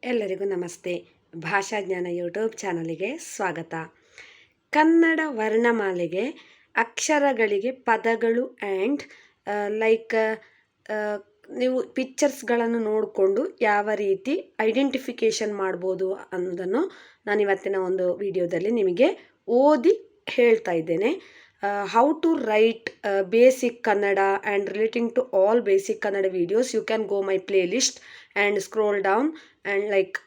ಎಲ್ಲರಿಗೂ ನಮಸ್ತೆ. ಭಾಷಾಜ್ಞಾನ ಯೂಟ್ಯೂಬ್ ಚಾನಲಿಗೆ ಸ್ವಾಗತ. ಕನ್ನಡ ವರ್ಣಮಾಲೆಗೆ ಅಕ್ಷರಗಳಿಗೆ ಪದಗಳು ಆ್ಯಂಡ್ ಲೈಕ್ ನೀವು ಪಿಕ್ಚರ್ಸ್ಗಳನ್ನು ನೋಡಿಕೊಂಡು ಯಾವ ರೀತಿ ಐಡೆಂಟಿಫಿಕೇಷನ್ ಮಾಡ್ಬೋದು ಅನ್ನೋದನ್ನು ನಾನು ಇವತ್ತಿನ ಒಂದು ವಿಡಿಯೋದಲ್ಲಿ ನಿಮಗೆ ಓದಿ ಹೇಳ್ತಾ ಇದ್ದೇನೆ. How to write basic Kannada and relating to all basic Kannada videos. You can go my playlist and scroll down and like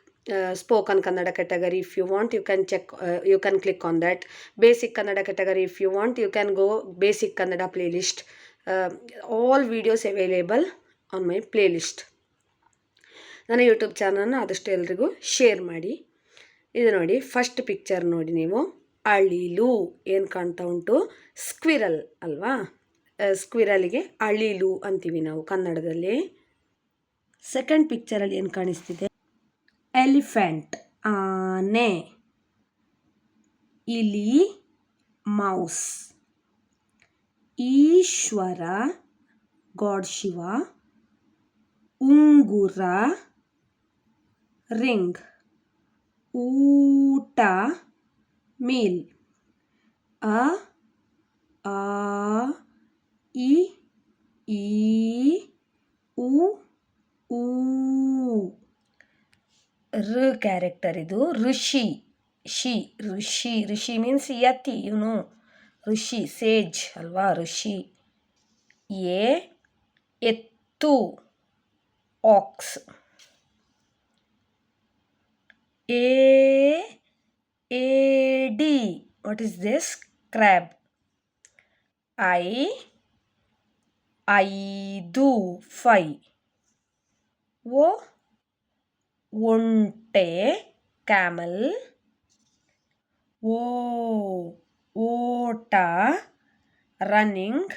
spoken Kannada category. If you want, you can check, you can click on that. Basic Kannada category, if you want, you can go basic Kannada playlist. All videos available on my playlist. ನನ್ನ YouTube ಚಾನಲ್ನ ಆದಷ್ಟು ಎಲ್ರಿಗೂ share ಮಾಡಿ. ಇದು ನೋಡಿ, first picture ನೋಡಿ ನೀವು, ಅಳಿಲು ಏನು ಕಾಣ್ತಾ ಉಂಟು? ಸ್ಕ್ವಿರಲ್ ಅಲ್ವಾ? ಸ್ಕ್ವಿರಲಿಗೆ ಅಳಿಲು ಅಂತೀವಿ ನಾವು ಕನ್ನಡದಲ್ಲಿ. ಸೆಕೆಂಡ್ ಪಿಕ್ಚರಲ್ಲಿ ಏನು ಕಾಣಿಸ್ತಿದೆ? ಎಲಿಫೆಂಟ್ ಆನೆ, ಇಲಿ ಮೌಸ್, ಈಶ್ವರ ಗಾಡ್ ಶಿವ, ಉಂಗುರ ರಿಂಗ್, ಊಟ ಮೀಲ್, ಅ ಆ ಇ ಈ ಉ ಋ ಕ್ಯಾರೆಕ್ಟರ್ ಇದು. ಋಷಿ, ಋಷಿ ಮೀನ್ಸ್ ಯತಿ, ಋಷಿ ಸೇಜ್ ಅಲ್ವಾ? ಋಷಿ. ಎತ್ತು, ಆಕ್ಸ್. ಏಡಿ, ವಾಟ್ ಈಸ್ ದಿಸ್? ಕ್ರ್ಯಾಬ್. ಐದು, 5. ಒಂಟೆ, ಕ್ಯಾಮಲ್. ಓಟ, ರನ್ನಿಂಗ್.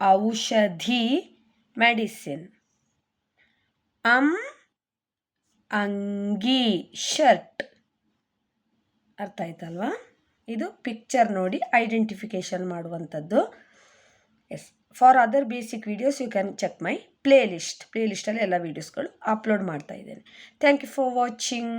ಔಷಧಿ, ಮೆಡಿಸಿನ್. ಅಂಗಿ, ಶರ್ಟ್. ಅರ್ಥ ಆಯ್ತಲ್ವಾ? ಇದು ಪಿಕ್ಚರ್ ನೋಡಿ ಐಡೆಂಟಿಫಿಕೇಶನ್ ಮಾಡುವಂಥದ್ದು. Yes, for other basic videos you can check my ಪ್ಲೇಲಿಸ್ಟಲ್ಲಿ ಎಲ್ಲ ವೀಡಿಯೋಸ್ಗಳು ಅಪ್ಲೋಡ್ ಮಾಡ್ತಾ ಇದ್ದೇನೆ. Thank you for watching.